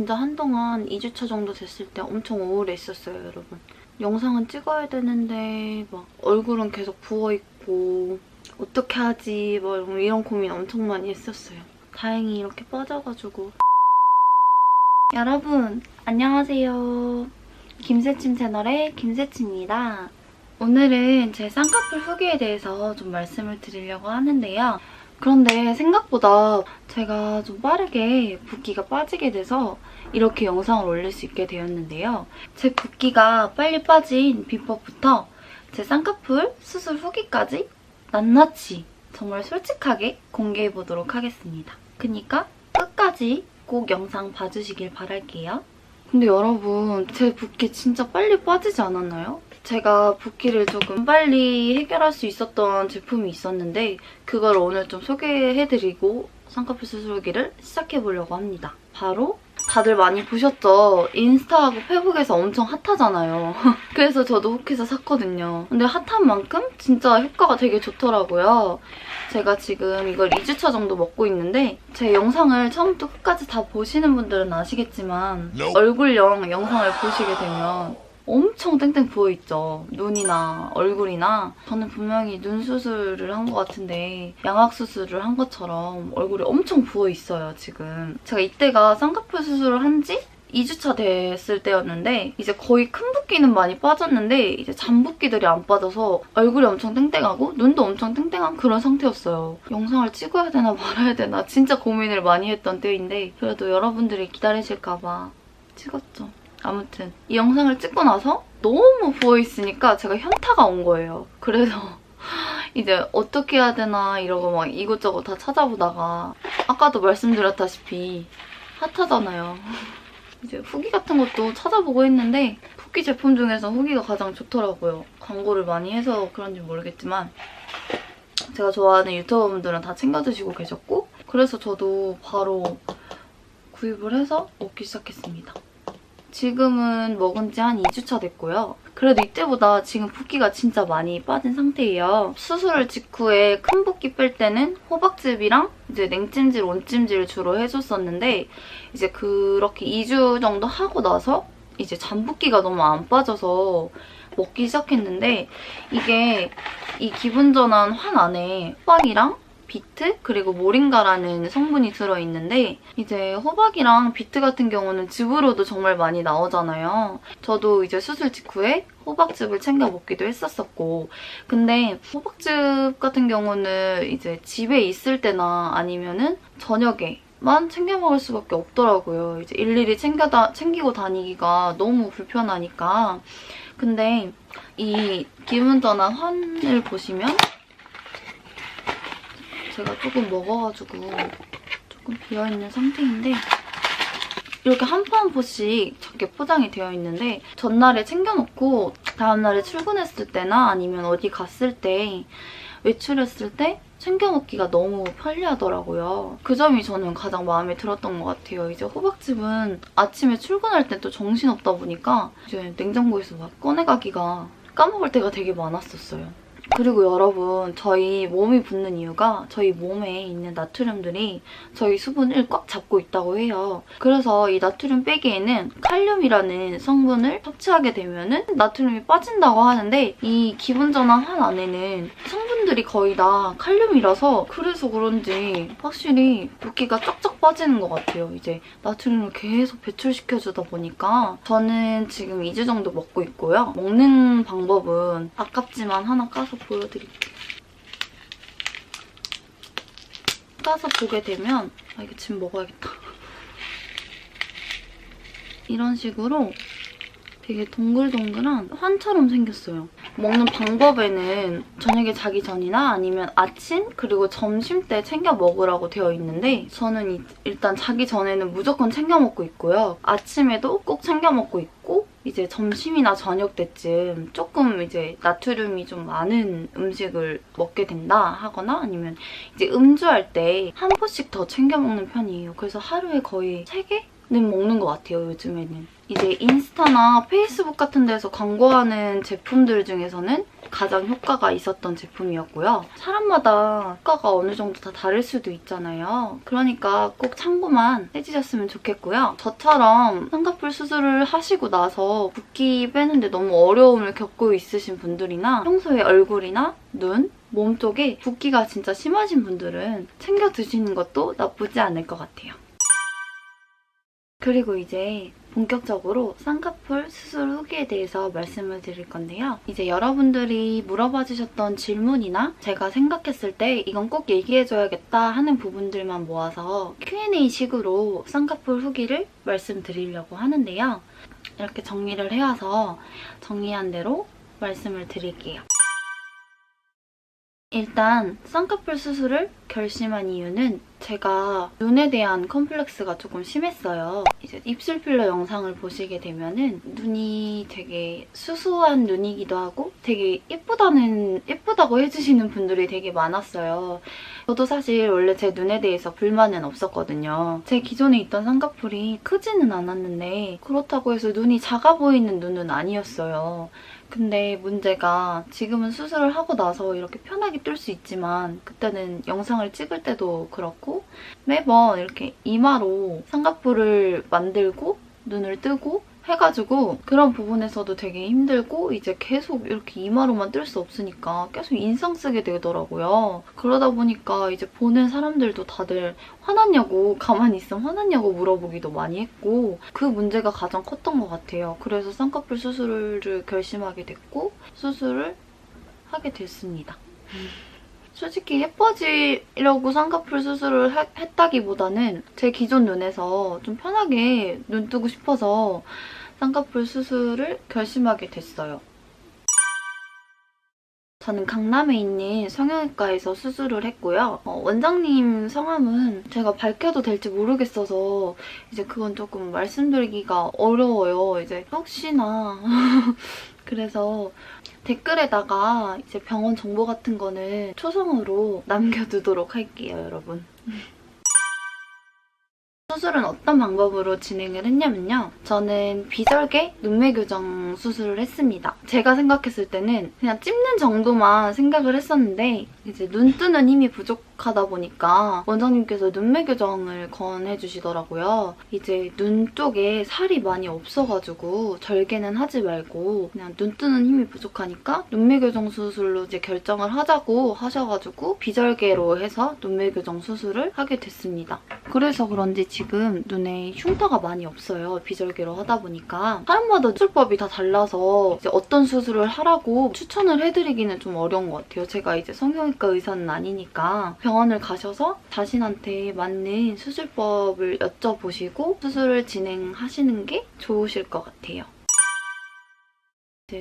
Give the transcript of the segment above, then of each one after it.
진짜 한동안 2주차 정도 됐을 때 엄청 우울했었어요, 여러분. 영상은 찍어야 되는데 막 얼굴은 계속 부어있고 어떻게 하지 뭐 이런 고민 엄청 많이 했었어요. 다행히 이렇게 빠져가지고. 여러분 안녕하세요. 김새침 채널의 김새침입니다. 오늘은 제 쌍꺼풀 후기에 대해서 좀 말씀을 드리려고 하는데요. 그런데 생각보다 제가 좀 빠르게 붓기가 빠지게 돼서 이렇게 영상을 올릴 수 있게 되었는데요. 제 붓기가 빨리 빠진 비법부터 제 쌍꺼풀 수술 후기까지 낱낱이 정말 솔직하게 공개해보도록 하겠습니다. 그러니까 끝까지 꼭 영상 봐주시길 바랄게요. 근데 여러분, 제 붓기 진짜 빨리 빠지지 않았나요? 제가 붓기를 조금 빨리 해결할 수 있었던 제품이 있었는데 그걸 오늘 좀 소개해드리고 쌍꺼풀 수술 후기를 시작해보려고 합니다. 바로 다들 많이 보셨죠? 인스타하고 페북에서 엄청 핫하잖아요. 그래서 저도 혹해서 샀거든요. 근데 핫한 만큼 진짜 효과가 되게 좋더라고요. 제가 지금 이걸 2주차 정도 먹고 있는데 제 영상을 처음부터 끝까지 다 보시는 분들은 아시겠지만 얼굴형 영상을 보시게 되면 엄청 땡땡 부어있죠. 눈이나 얼굴이나. 저는 분명히 눈 수술을 한 것 같은데 양악 수술을 한 것처럼 얼굴이 엄청 부어있어요, 지금. 제가 이때가 쌍꺼풀 수술을 한 지 2주차 됐을 때였는데 이제 거의 큰 붓기는 많이 빠졌는데 이제 잔붓기들이 안 빠져서 얼굴이 엄청 땡땡하고 눈도 엄청 땡땡한 그런 상태였어요. 영상을 찍어야 되나 말아야 되나 진짜 고민을 많이 했던 때인데 그래도 여러분들이 기다리실까 봐 찍었죠. 아무튼 이 영상을 찍고 나서 너무 부어있으니까 제가 현타가 온 거예요. 그래서 이제 어떻게 해야 되나 이러고 막 이것저것 다 찾아보다가 아까도 말씀드렸다시피 핫하잖아요. 이제 후기 같은 것도 찾아보고 했는데 붓기 제품 중에서 후기가 가장 좋더라고요. 광고를 많이 해서 그런지 모르겠지만 제가 좋아하는 유튜버분들은 다 챙겨드시고 계셨고 그래서 저도 바로 구입을 해서 먹기 시작했습니다. 지금은 먹은 지 한 2주차 됐고요. 그래도 이때보다 지금 붓기가 진짜 많이 빠진 상태예요. 수술 직후에 큰 붓기 뺄 때는 호박즙이랑 이제 냉찜질, 온찜질을 주로 해줬었는데 이제 그렇게 2주 정도 하고 나서 이제 잔붓기가 너무 안 빠져서 먹기 시작했는데 이게 이 기분전환 환 안에 호박이랑 비트 그리고 모링가라는 성분이 들어있는데 이제 호박이랑 비트 같은 경우는 즙으로도 정말 많이 나오잖아요. 저도 이제 수술 직후에 호박즙을 챙겨 먹기도 했었었고 근데 호박즙 같은 경우는 이제 집에 있을 때나 아니면은 저녁에만 챙겨 먹을 수밖에 없더라고요. 이제 일일이 챙기고 다니기가 너무 불편하니까. 근데 이 기분전환 환을 보시면 제가 조금 먹어가지고 조금 비어있는 상태인데 이렇게 한 포 한 포씩 작게 포장이 되어 있는데 전날에 챙겨놓고 다음날에 출근했을 때나 아니면 어디 갔을 때 외출했을 때 챙겨 먹기가 너무 편리하더라고요. 그 점이 저는 가장 마음에 들었던 것 같아요. 이제 호박즙은 아침에 출근할 때 또 정신없다 보니까 이제 냉장고에서 막 꺼내가기가 까먹을 때가 되게 많았었어요. 그리고 여러분 저희 몸이 붓는 이유가 저희 몸에 있는 나트륨들이 저희 수분을 꽉 잡고 있다고 해요. 그래서 이 나트륨 빼기에는 칼륨이라는 성분을 섭취하게 되면은 나트륨이 빠진다고 하는데 이 기분전환 환 안에는 성분들이 거의 다 칼륨이라서 그래서 그런지 확실히 붓기가 쫙쫙 빠지는 것 같아요. 이제 나트륨을 계속 배출시켜주다 보니까 저는 지금 2주 정도 먹고 있고요. 먹는 방법은 아깝지만 하나 까서 보여드릴게요. 까서 보게 되면 이거 지금 먹어야겠다. 이런 식으로 되게 동글동글한 환처럼 생겼어요. 먹는 방법에는 저녁에 자기 전이나 아니면 아침 그리고 점심 때 챙겨 먹으라고 되어 있는데 저는 일단 자기 전에는 무조건 챙겨 먹고 있고요. 아침에도 꼭 챙겨 먹고 있고 이제 점심이나 저녁 때쯤 조금 이제 나트륨이 좀 많은 음식을 먹게 된다 하거나 아니면 이제 음주할 때 한 포씩 더 챙겨 먹는 편이에요. 그래서 하루에 거의 3개는 먹는 것 같아요, 요즘에는. 이제 인스타나 페이스북 같은 데서 광고하는 제품들 중에서는 가장 효과가 있었던 제품이었고요. 사람마다 효과가 어느 정도 다 다를 수도 있잖아요. 그러니까 꼭 참고만 해주셨으면 좋겠고요. 저처럼 쌍꺼풀 수술을 하시고 나서 붓기 빼는데 너무 어려움을 겪고 있으신 분들이나 평소에 얼굴이나 눈, 몸 쪽에 붓기가 진짜 심하신 분들은 챙겨 드시는 것도 나쁘지 않을 것 같아요. 그리고 이제 본격적으로 쌍꺼풀 수술 후기에 대해서 말씀을 드릴 건데요. 이제 여러분들이 물어봐 주셨던 질문이나 제가 생각했을 때 이건 꼭 얘기해줘야겠다 하는 부분들만 모아서 Q&A식으로 쌍꺼풀 후기를 말씀드리려고 하는데요. 이렇게 정리를 해와서 정리한 대로 말씀을 드릴게요. 일단 쌍꺼풀 수술을 결심한 이유는 제가 눈에 대한 컴플렉스가 조금 심했어요. 이제 입술 필러 영상을 보시게 되면은 눈이 되게 수수한 눈이기도 하고 되게 예쁘다고 해주시는 분들이 되게 많았어요. 저도 사실 원래 제 눈에 대해서 불만은 없었거든요. 제 기존에 있던 쌍꺼풀이 크지는 않았는데 그렇다고 해서 눈이 작아 보이는 눈은 아니었어요. 근데 문제가 지금은 수술을 하고 나서 이렇게 편하게 뜰 수 있지만 그때는 영상을 찍을 때도 그렇고 매번 이렇게 이마로 쌍꺼풀을 만들고 눈을 뜨고 해가지고 그런 부분에서도 되게 힘들고 이제 계속 이렇게 이마로만 뜰 수 없으니까 계속 인상 쓰게 되더라고요. 그러다 보니까 이제 보는 사람들도 다들 화났냐고, 가만히 있으면 화났냐고 물어보기도 많이 했고 그 문제가 가장 컸던 것 같아요. 그래서 쌍꺼풀 수술을 결심하게 됐고 수술을 하게 됐습니다. 솔직히 예뻐지려고 쌍꺼풀 수술을 했다기보다는 제 기존 눈에서 좀 편하게 눈 뜨고 싶어서 쌍꺼풀 수술을 결심하게 됐어요. 저는 강남에 있는 성형외과에서 수술을 했고요. 원장님 성함은 제가 밝혀도 될지 모르겠어서 이제 그건 조금 말씀드리기가 어려워요. 이제 혹시나 그래서 댓글에다가 이제 병원 정보 같은 거는 초성으로 남겨두도록 할게요, 여러분. 수술은 어떤 방법으로 진행을 했냐면요. 저는 비절개 눈매 교정 수술을 했습니다. 제가 생각했을 때는 그냥 찝는 정도만 생각을 했었는데 이제 눈 뜨는 힘이 부족하다 보니까 원장님께서 눈매 교정을 권해주시더라고요. 이제 눈 쪽에 살이 많이 없어가지고 절개는 하지 말고 그냥 눈 뜨는 힘이 부족하니까 눈매 교정 수술로 이제 결정을 하자고 하셔가지고 비절개로 해서 눈매 교정 수술을 하게 됐습니다. 그래서 그런지 지금 눈에 흉터가 많이 없어요. 비절개로 하다 보니까. 사람마다 수술법이 다 달라서 이제 어떤 수술을 하라고 추천을 해드리기는 좀 어려운 것 같아요. 제가 이제 성형외과 의사는 아니니까 병원을 가셔서 자신한테 맞는 수술법을 여쭤보시고 수술을 진행하시는 게 좋으실 것 같아요.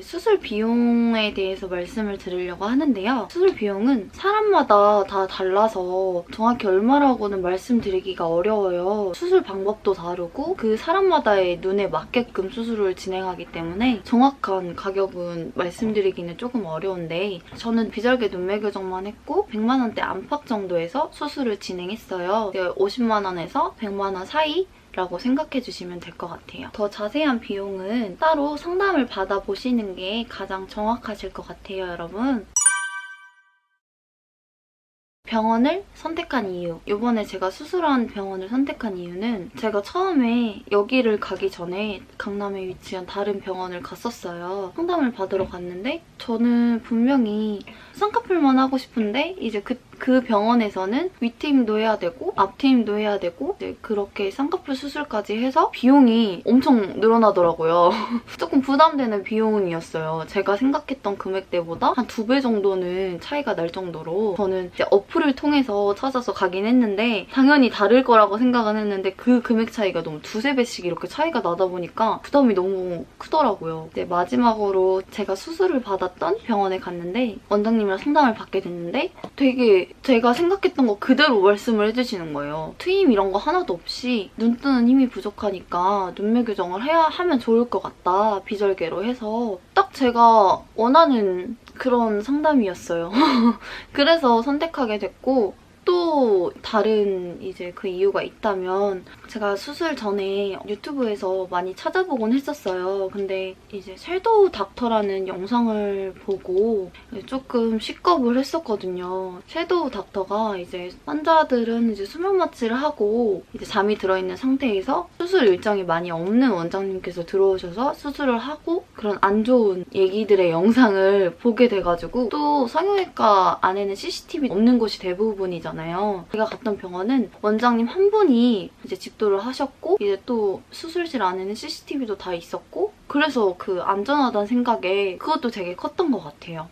수술 비용에 대해서 말씀을 드리려고 하는데요. 수술 비용은 사람마다 다 달라서 정확히 얼마라고는 말씀드리기가 어려워요. 수술 방법도 다르고 그 사람마다의 눈에 맞게끔 수술을 진행하기 때문에 정확한 가격은 말씀드리기는 조금 어려운데 저는 비절개 눈매 교정만 했고 100만 원대 안팎 정도에서 수술을 진행했어요. 50만 원에서 100만 원 사이 라고 생각해주시면 될 것 같아요. 더 자세한 비용은 따로 상담을 받아보시는 게 가장 정확하실 것 같아요, 여러분. 병원을 선택한 이유. 이번에 제가 수술한 병원을 선택한 이유는 제가 처음에 여기를 가기 전에 강남에 위치한 다른 병원을 갔었어요. 상담을 받으러 갔는데 저는 분명히 쌍꺼풀만 하고 싶은데 이제 그 병원에서는 윗트임도 해야 되고 앞트임도 해야 되고 이제 그렇게 쌍꺼풀 수술까지 해서 비용이 엄청 늘어나더라고요. 조금 부담되는 비용이었어요. 제가 생각했던 금액대보다 한 2배 정도는 차이가 날 정도로 저는 이제 어플을 통해서 찾아서 가긴 했는데 당연히 다를 거라고 생각은 했는데 그 금액 차이가 너무 2~3배씩 이렇게 차이가 나다 보니까 부담이 너무 크더라고요. 이제 마지막으로 제가 수술을 받았던 병원에 갔는데 원장님이랑 상담을 받게 됐는데 되게 제가 생각했던 거 그대로 말씀을 해주시는 거예요. 트임 이런 거 하나도 없이 눈 뜨는 힘이 부족하니까 눈매 교정을 하면 좋을 것 같다. 비절개로 해서 딱 제가 원하는 그런 상담이었어요. 그래서 선택하게 됐고 또 다른 이제 그 이유가 있다면 제가 수술 전에 유튜브에서 많이 찾아보곤 했었어요. 근데 이제 섀도우 닥터라는 영상을 보고 조금 식겁을 했었거든요. 섀도우 닥터가 이제 환자들은 이제 수면 마취를 하고 이제 잠이 들어있는 상태에서 수술 일정이 많이 없는 원장님께서 들어오셔서 수술을 하고 그런 안 좋은 얘기들의 영상을 보게 돼가지고 또 성형외과 안에는 CCTV 없는 곳이 대부분이잖아요. 제가 갔던 병원은 원장님 한 분이 이제 집도를 하셨고 이제 또 수술실 안에는 CCTV도 다 있었고 그래서 그 안전하다는 생각에 그것도 되게 컸던 것 같아요.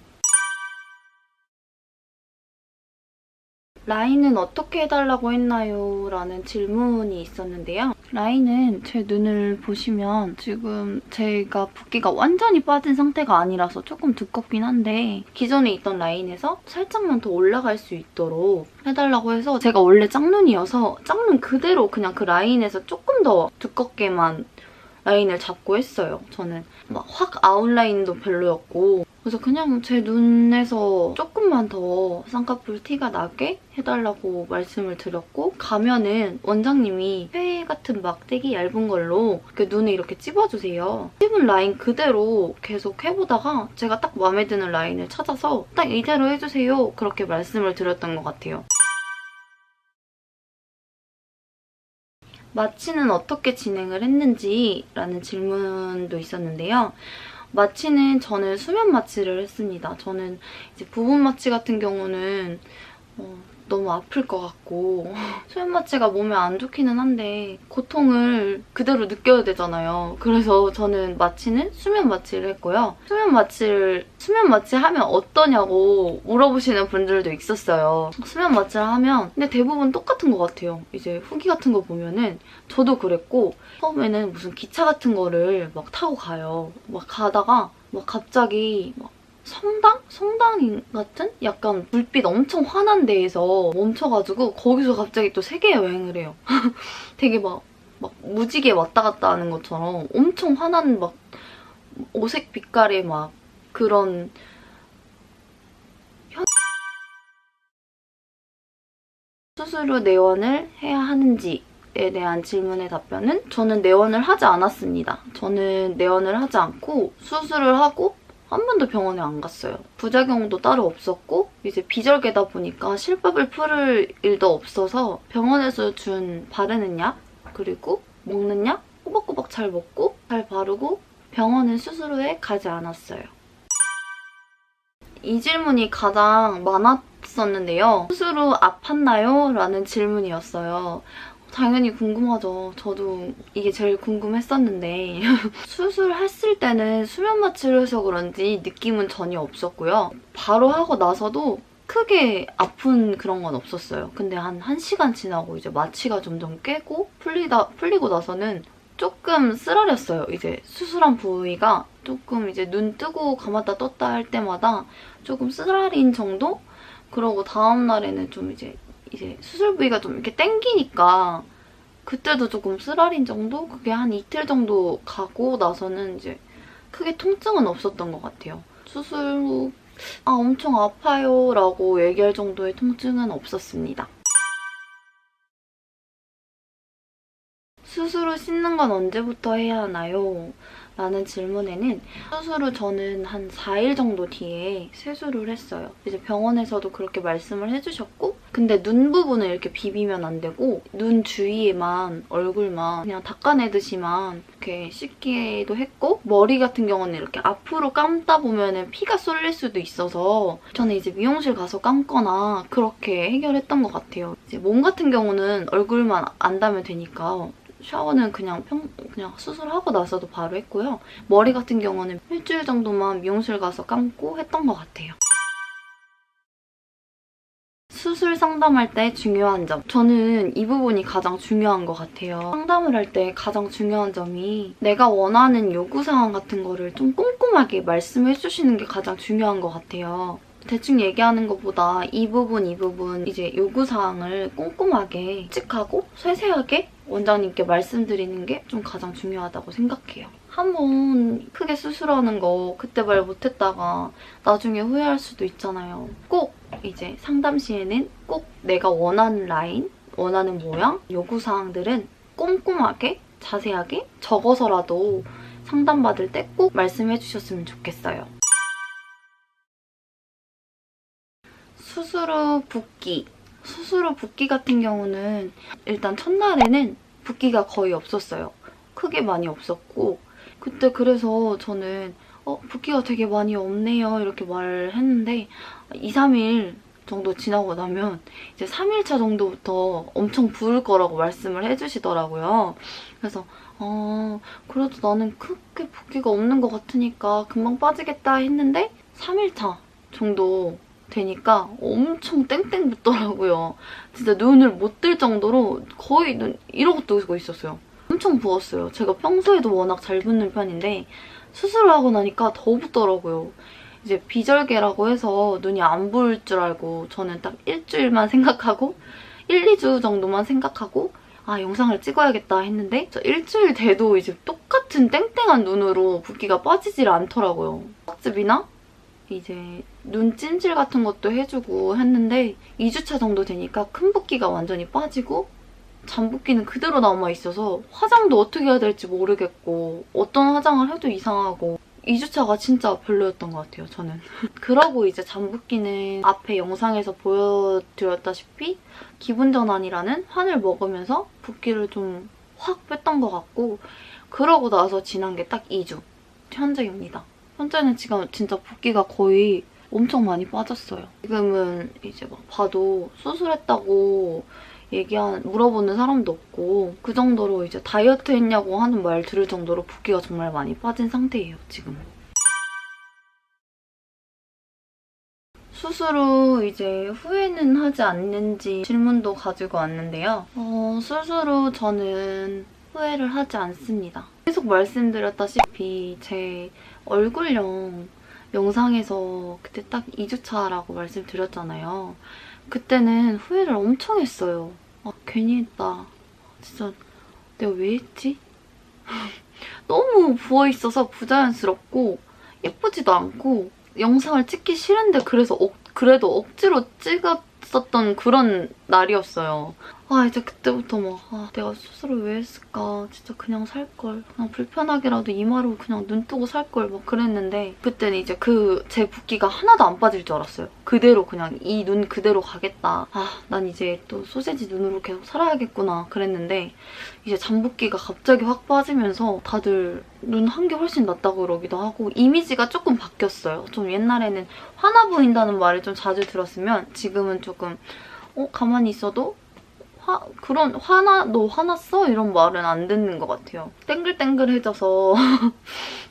라인은 어떻게 해달라고 했나요? 라는 질문이 있었는데요. 라인은 제 눈을 보시면 지금 제가 붓기가 완전히 빠진 상태가 아니라서 조금 두껍긴 한데 기존에 있던 라인에서 살짝만 더 올라갈 수 있도록 해달라고 해서 제가 원래 짝눈이어서 짝눈 그대로 그냥 그 라인에서 조금 더 두껍게만 라인을 잡고 했어요. 저는 막 확 아웃라인도 별로였고 그래서 그냥 제 눈에서 조금만 더 쌍꺼풀 티가 나게 해달라고 말씀을 드렸고 가면은 원장님이 회 같은 막대기 얇은 걸로 눈에 이렇게 찝어주세요. 찝은 라인 그대로 계속 해보다가 제가 딱 마음에 드는 라인을 찾아서 딱 이대로 해주세요. 그렇게 말씀을 드렸던 것 같아요. 마취는 어떻게 진행을 했는지라는 질문도 있었는데요. 마취는 저는 수면 마취를 했습니다. 저는 이제 부분 마취 같은 경우는 너무 아플 것 같고 수면 마취가 몸에 안 좋기는 한데 고통을 그대로 느껴야 되잖아요. 그래서 저는 마취는 수면 마취를 했고요. 수면 마취 하면 어떠냐고 물어보시는 분들도 있었어요. 수면 마취를 하면 근데 대부분 똑같은 것 같아요. 이제 후기 같은 거 보면은 저도 그랬고 처음에는 무슨 기차 같은 거를 막 타고 가요. 막 가다가 막 갑자기 막 성당 같은? 약간 불빛 엄청 환한 데에서 멈춰가지고 거기서 갑자기 또 세계 여행을 해요. 되게 막 무지개 왔다 갔다 하는 것처럼 엄청 환한 막 오색 빛깔의 막 그런 수술 후 내원을 해야 하는지에 대한 질문의 답변은 저는 내원을 하지 않았습니다. 저는 내원을 하지 않고 수술을 하고 한 번도 병원에 안 갔어요. 부작용도 따로 없었고 이제 비절개다 보니까 실밥을 풀을 일도 없어서 병원에서 준 바르는 약 그리고 먹는 약 꼬박꼬박 잘 먹고 잘 바르고 병원은 수술 후에 가지 않았어요. 이 질문이 가장 많았었는데요. 수술 후 아팠나요? 라는 질문이었어요. 당연히 궁금하죠. 저도 이게 제일 궁금했었는데 수술했을 때는 수면 마취를 해서 그런지 느낌은 전혀 없었고요. 바로 하고 나서도 크게 아픈 그런 건 없었어요. 근데 한 1시간 지나고 이제 마취가 점점 깨고 풀리고 나서는 조금 쓰라렸어요. 이제 수술한 부위가 조금 이제 눈 뜨고 감았다 떴다 할 때마다 조금 쓰라린 정도? 그러고 다음날에는 좀 이제 수술 부위가 좀 이렇게 땡기니까 그때도 조금 쓰라린 정도? 그게 한 이틀 정도 가고 나서는 이제 크게 통증은 없었던 것 같아요. 수술 후 엄청 아파요 라고 얘기할 정도의 통증은 없었습니다. 수술 후 씻는 건 언제부터 해야 하나요? 라는 질문에는 수술 후 저는 한 4일 정도 뒤에 세수를 했어요. 이제 병원에서도 그렇게 말씀을 해주셨고 근데 눈 부분을 이렇게 비비면 안 되고 눈 주위에만 얼굴만 그냥 닦아내듯이만 이렇게 씻기도 했고 머리 같은 경우는 이렇게 앞으로 감다 보면 피가 쏠릴 수도 있어서 저는 이제 미용실 가서 감거나 그렇게 해결했던 것 같아요. 이제 몸 같은 경우는 얼굴만 안 닿으면 되니까 샤워는 그냥 수술하고 나서도 바로 했고요. 머리 같은 경우는 일주일 정도만 미용실 가서 감고 했던 것 같아요. 수술 상담할 때 중요한 점. 저는 이 부분이 가장 중요한 것 같아요. 상담을 할 때 가장 중요한 점이 내가 원하는 요구사항 같은 거를 좀 꼼꼼하게 말씀해 주시는 게 가장 중요한 것 같아요. 대충 얘기하는 것보다 이 부분 이제 요구사항을 꼼꼼하게 솔직하고 세세하게 원장님께 말씀드리는 게 좀 가장 중요하다고 생각해요. 한번 크게 수술하는 거 그때 말 못했다가 나중에 후회할 수도 있잖아요. 꼭 이제 상담 시에는 꼭 내가 원하는 라인, 원하는 모양, 요구사항들은 꼼꼼하게 자세하게 적어서라도 상담받을 때 꼭 말씀해 주셨으면 좋겠어요. 수술 후 붓기. 수술 후 붓기 같은 경우는 일단 첫날에는 붓기가 거의 없었어요. 크게 많이 없었고 그때 그래서 저는 붓기가 되게 많이 없네요 이렇게 말을 했는데 2, 3일 정도 지나고 나면 이제 3일차 정도부터 엄청 부을 거라고 말씀을 해주시더라고요. 그래서 그래도 나는 크게 붓기가 없는 것 같으니까 금방 빠지겠다 했는데 3일차 정도 되니까 엄청 땡땡 붓더라고요. 진짜 눈을 못 뜰 정도로 거의 눈 이러고 뜨고 있었어요. 엄청 부었어요. 제가 평소에도 워낙 잘 붓는 편인데 수술을 하고 나니까 더 붓더라고요. 이제 비절개라고 해서 눈이 안 부을 줄 알고 저는 딱 일주일만 생각하고 1, 2주 정도만 생각하고 영상을 찍어야겠다 했는데 저 일주일 돼도 이제 똑같은 땡땡한 눈으로 붓기가 빠지질 않더라고요. 턱즙이나 이제 눈 찜질 같은 것도 해주고 했는데 2주차 정도 되니까 큰 붓기가 완전히 빠지고 잔붓기는 그대로 남아있어서 화장도 어떻게 해야 될지 모르겠고 어떤 화장을 해도 이상하고 2주차가 진짜 별로였던 것 같아요, 저는. 그러고 이제 잔붓기는 앞에 영상에서 보여드렸다시피 기분전환이라는 환을 먹으면서 붓기를 좀 확 뺐던 것 같고 그러고 나서 지난 게 딱 2주 현재입니다. 현재는 지금 진짜 붓기가 거의 엄청 많이 빠졌어요. 지금은 이제 막 봐도 수술했다고 물어보는 사람도 없고 그 정도로 이제 다이어트 했냐고 하는 말 들을 정도로 붓기가 정말 많이 빠진 상태예요, 지금은. 수술 후 이제 후회는 하지 않는지 질문도 가지고 왔는데요. 수술 후 저는 후회를 하지 않습니다. 계속 말씀드렸다시피 제 얼굴형 영상에서 그때 딱 2주차라고 말씀드렸잖아요. 그때는 후회를 엄청 했어요. 괜히 했다. 진짜 내가 왜 했지? 너무 부어있어서 부자연스럽고 예쁘지도 않고 영상을 찍기 싫은데 그래도 억지로 찍었었던 그런 날이었어요. 이제 그때부터 내가 수술을 왜 했을까? 진짜 그냥 살걸. 그냥 불편하게라도 이마로 그냥 눈 뜨고 살걸 막 그랬는데 그때는 이제 제 붓기가 하나도 안 빠질 줄 알았어요. 그대로 그냥 이 눈 그대로 가겠다. 난 이제 또 소세지 눈으로 계속 살아야겠구나 그랬는데 이제 잔붓기가 갑자기 확 빠지면서 다들 눈 한 게 훨씬 낫다고 그러기도 하고 이미지가 조금 바뀌었어요. 좀 옛날에는 화나 보인다는 말을 좀 자주 들었으면 지금은 조금 가만히 있어도 너 화났어? 이런 말은 안 듣는 것 같아요. 땡글땡글해져서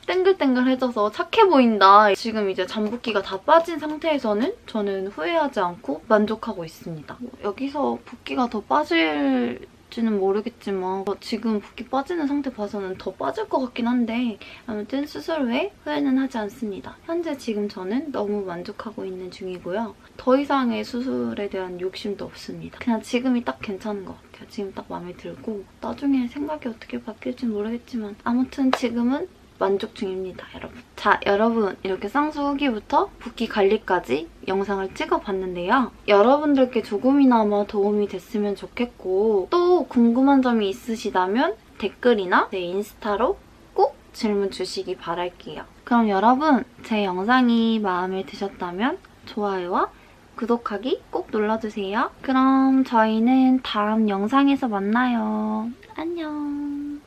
땡글땡글해져서 착해 보인다. 지금 이제 잔붓기가 다 빠진 상태에서는 저는 후회하지 않고 만족하고 있습니다. 여기서 붓기가 더 빠질지는 모르겠지만 지금 붓기 빠지는 상태 봐서는 더 빠질 것 같긴 한데 아무튼 수술 후에 후회는 하지 않습니다. 현재 지금 저는 너무 만족하고 있는 중이고요. 더 이상의 수술에 대한 욕심도 없습니다. 그냥 지금이 딱 괜찮은 것 같아요. 지금 딱 마음에 들고 나중에 생각이 어떻게 바뀔지는 모르겠지만 아무튼 지금은 만족 중입니다, 여러분. 자, 여러분 이렇게 쌍수 후기부터 붓기 관리까지 영상을 찍어봤는데요. 여러분들께 조금이나마 도움이 됐으면 좋겠고 또 궁금한 점이 있으시다면 댓글이나 내 인스타로 꼭 질문 주시기 바랄게요. 그럼 여러분 제 영상이 마음에 드셨다면 좋아요와 구독하기 꼭 눌러주세요. 그럼 저희는 다음 영상에서 만나요. 안녕.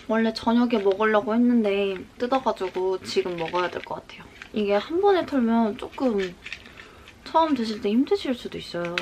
원래 저녁에 먹으려고 했는데 뜯어가지고 지금 먹어야 될 것 같아요. 이게 한 번에 털면 조금 처음 드실 때 힘드실 수도 있어요.